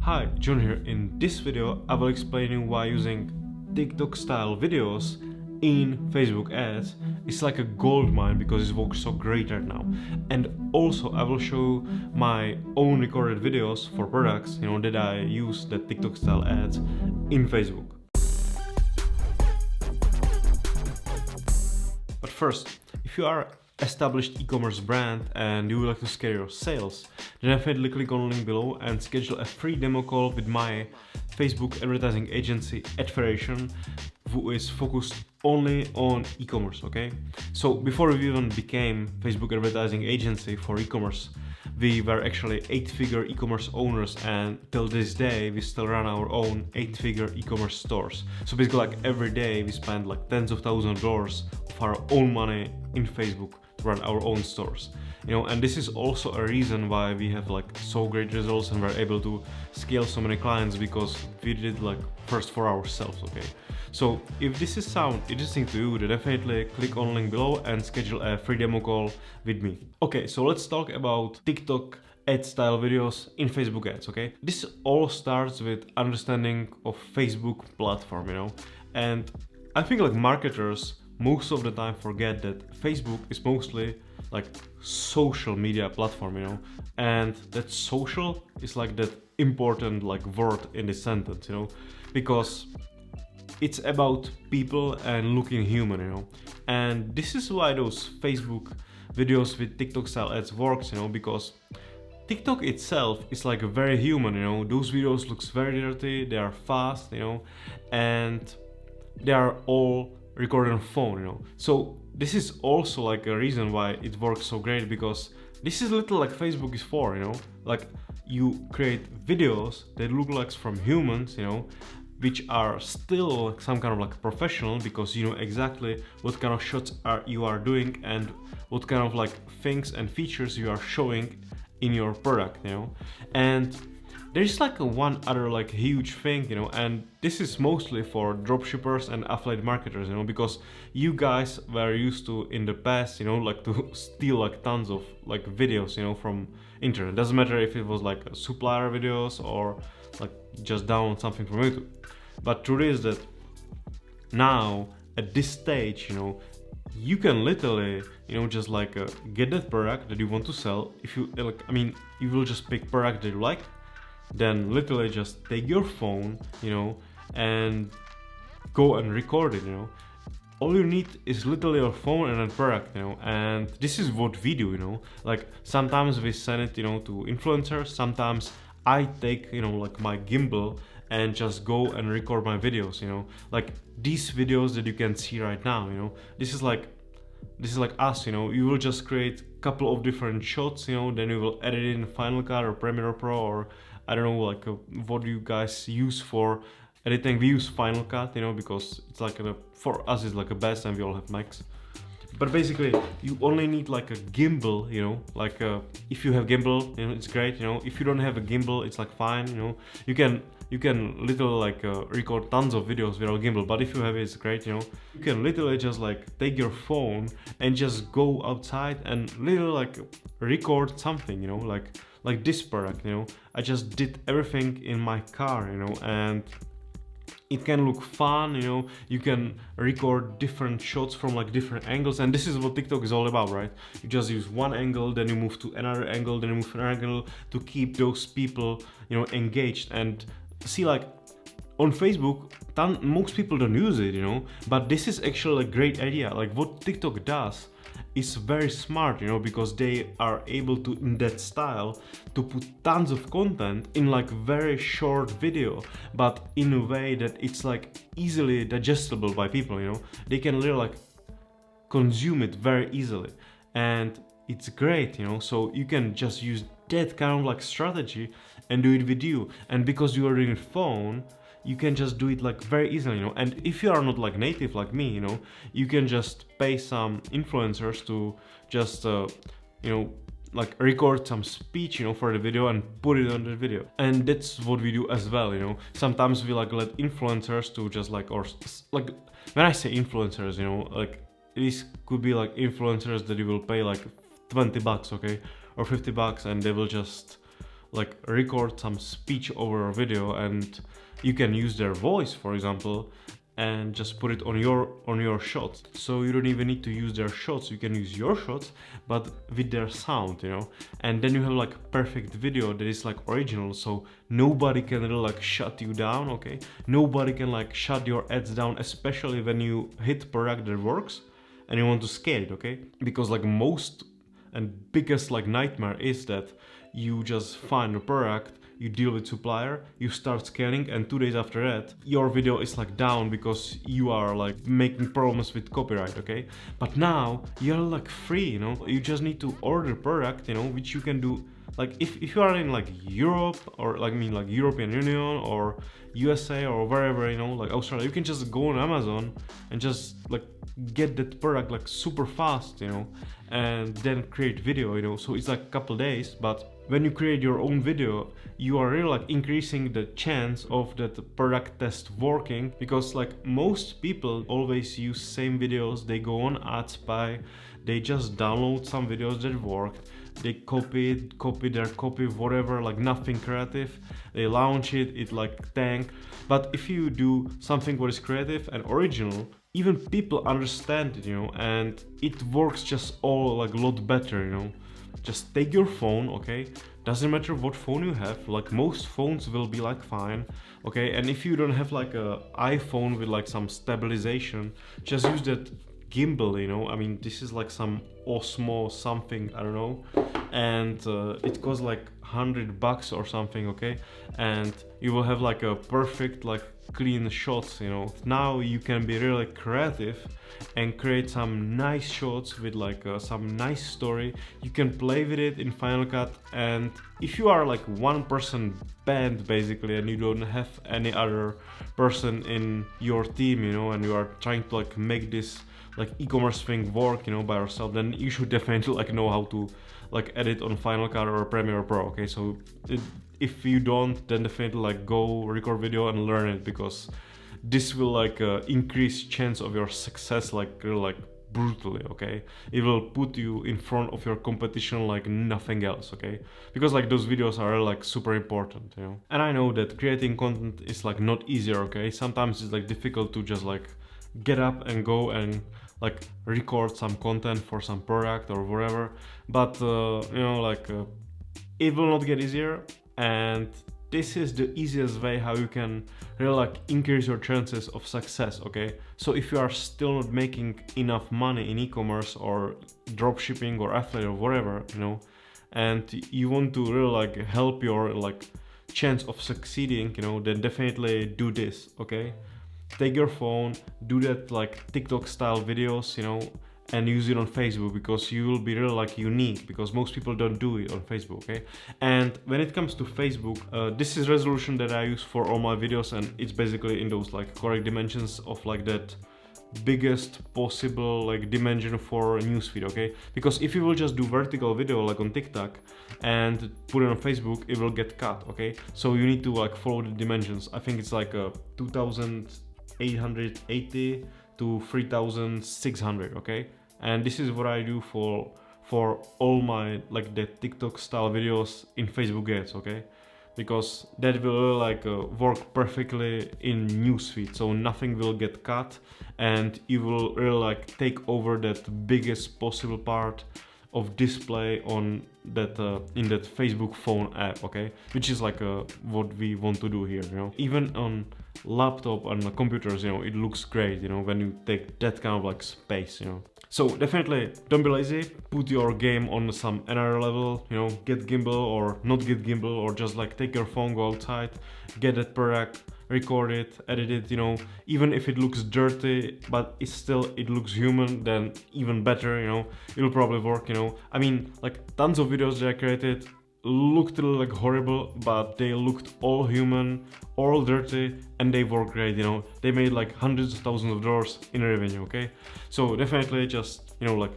Hi, John here. In this video, I will explain you why using TikTok style videos in Facebook ads is like a gold mine because it works so great right now. And also I will show my own recorded videos for products, that I use the TikTok style ads in Facebook. But first, if you are established e-commerce brand and you would like to scale your sales, then definitely click on the link below and schedule a free demo call with my Facebook advertising agency Adferation, who is focused only on e-commerce. Okay, so before we even became Facebook advertising agency for e-commerce, we were actually 8-figure e-commerce owners, and till this day we still run our own 8-figure e-commerce stores. So basically, like every day we spend like tens of thousands of dollars of our own money in Facebook to run our own stores. And this is also a reason why we have like so great results and we're able to scale so many clients, because we did like first for ourselves. Okay, so if this is sound interesting to you, then definitely click on link below and schedule a free demo call with me. Okay, so let's talk about TikTok ad style videos in Facebook ads. Okay, this all starts with understanding of Facebook platform, and I think like marketers most of the time forget that Facebook is mostly like social media platform, and that social is like that important like word in this sentence, because it's about people and looking human, and this is why those Facebook videos with TikTok style ads works, because TikTok itself is like a very human, those videos looks very dirty, they are fast, and they are all recorded on phone, so this is also like a reason why it works so great, because this is little like Facebook is for, like you create videos that look like from humans, which are still like some kind of like professional, because you know exactly what kind of shots you are doing and what kind of like things and features you are showing in your product, and there's like one other like huge thing, and this is mostly for dropshippers and affiliate marketers, because you guys were used to in the past, like to steal like tons of like videos, from internet. Doesn't matter if it was like supplier videos or like just download something from YouTube. But truth is that now at this stage, you can literally, just like get that product that you want to sell. If you like, you will just pick product that you like, then literally just take your phone, and go and record it, all you need is literally your phone and a product, and this is what we do, like sometimes we send it, to influencers. Sometimes I take, like my gimbal and just go and record my videos, like these videos that you can see right now, this is like us, you will just create a couple of different shots, then you will edit it in Final Cut or Premiere Pro, or I don't know, like what do you guys use for editing. We use Final Cut, because it's like for us it's like a best, and we all have Macs. But basically you only need like a gimbal, like if you have gimbal, it's great, if you don't have a gimbal, it's like fine, you can literally like record tons of videos without gimbal. But if you have it, it's great, you can literally just like take your phone and just go outside and literally like record something, like this product, I just did everything in my car, and it can look fun, you can record different shots from like different angles, and this is what TikTok is all about, right? You just use one angle, then you move to another angle, then you move to another angle to keep those people, engaged. And see, like on Facebook, most people don't use it, but this is actually a great idea. Like what TikTok does is very smart, because they are able to, in that style, to put tons of content in like very short video, but in a way that it's like easily digestible by people, they can literally like consume it very easily, and it's great, so you can just use that kind of like strategy and do it with you. And because you are doing it phone, you can just do it like very easily, and if you are not like native like me, you can just pay some influencers to just like record some speech, for the video and put it on the video. And that's what we do as well, sometimes we like let influencers to just like, or like when I say influencers, like this could be like influencers that you will pay like $20, okay, or $50, and they will just like record some speech over a video, and you can use their voice, for example, and just put it on your shots. So you don't even need to use their shots, you can use your shots but with their sound, you know, and then you have like perfect video that is like original, so nobody can really like shut you down, okay? Nobody can like shut your ads down, especially when you hit product that works and you want to scale it, okay? Because like most and biggest like nightmare is that you just find a product, you deal with supplier, you start scaling, and 2 days after that your video is like down because you are like making problems with copyright, okay? But now you're like free, you know, you just need to order product, you know, which you can do like if you are in like Europe, or like I mean like European Union or USA or wherever, you know, like Australia, you can just go on Amazon and just like get that product like super fast, you know, and then create video, you know. So it's like a couple days, but when you create your own video, you are really like increasing the chance of that product test working, because like most people always use same videos, they go on AdSpy, they just download some videos that worked, they copy their copy, whatever, like nothing creative, they launch it, it like tank. But if you do something what is creative and original, even people understand it, you know, and it works just all like a lot better, you know. Just take your phone, okay? Doesn't matter what phone you have, like most phones will be like fine, okay? And if you don't have like a iPhone with like some stabilization, just use that gimbal, you know. I mean, this is like some Osmo something, I don't know, and it costs like $100 or something, okay? And you will have like a perfect like clean shots, you know. Now you can be really creative and create some nice shots with like some nice story. You can play with it in Final Cut, and if you are like one person band basically and you don't have any other person in your team, you know, and you are trying to like make this like e-commerce thing work, you know, by yourself, then you should definitely like know how to like edit on Final Cut or Premiere Pro, okay? So if you don't, then definitely like go record video and learn it, because this will like increase chance of your success like really, like brutally, okay? It will put you in front of your competition like nothing else, okay? Because like those videos are like super important, you know. And I know that creating content is like not easier, okay? Sometimes it's like difficult to just like get up and go and like record some content for some product or whatever, but you know, like it will not get easier, and this is the easiest way how you can really like increase your chances of success, okay? So if you are still not making enough money in e-commerce or dropshipping or affiliate or whatever, you know, and you want to really like help your like chance of succeeding, you know, then definitely do this, okay? Take your phone, do that like TikTok style videos, you know, and use it on Facebook, because you will be really like unique, because most people don't do it on Facebook, okay? And when it comes to Facebook, this is resolution that I use for all my videos, and it's basically in those like correct dimensions of like that biggest possible like dimension for a newsfeed, okay? Because if you will just do vertical video like on TikTok and put it on Facebook, it will get cut, okay? So you need to like follow the dimensions. I think it's like 2880 to 3600, okay? And this is what I do for all my like the TikTok style videos in Facebook ads, okay? Because that will like work perfectly in newsfeed, so nothing will get cut, and you will really like take over that biggest possible part of display on that in that Facebook phone app, okay? Which is like what we want to do here, you know. Even on laptop and computers, you know, it looks great, you know, when you take that kind of like space, you know. So definitely don't be lazy, put your game on some another level, you know, get gimbal or not get gimbal, or just like take your phone, go outside, get that product, record it, edit it, you know. Even if it looks dirty, but it looks human, then even better, you know, it'll probably work, you know. I mean, like tons of videos that I created looked like horrible, but they looked all human, all dirty, and they worked great, you know. They made like hundreds of thousands of dollars in revenue, okay? So definitely just, you know, like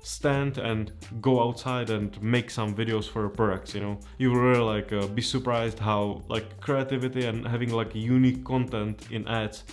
stand and go outside and make some videos for your products, you know. You will really like be surprised how like creativity and having like unique content in ads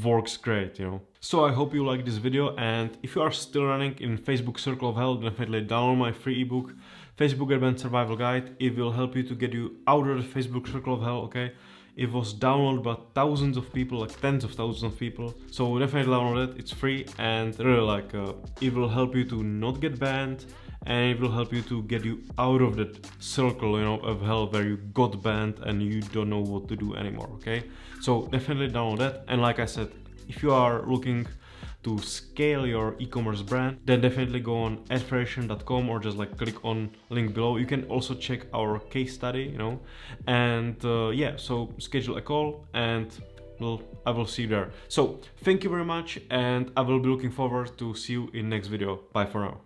works great, you know. So I hope you like this video, and if you are still running in Facebook Circle of Hell, definitely download my free ebook Facebook Advanced Survival Guide. It will help you to get you out of the Facebook circle of hell, okay? It was downloaded by thousands of people, like tens of thousands of people. So definitely download it, it's free, and really like it will help you to not get banned, and it will help you to get you out of that circle, you know, of hell where you got banned and you don't know what to do anymore, okay? So definitely download that. And like I said, if you are looking to scale your e-commerce brand, then definitely go on adfederation.com or just like click on link below. You can also check our case study, you know, and yeah, so schedule a call and I will see you there. So thank you very much, and I will be looking forward to see you in next video. Bye for now.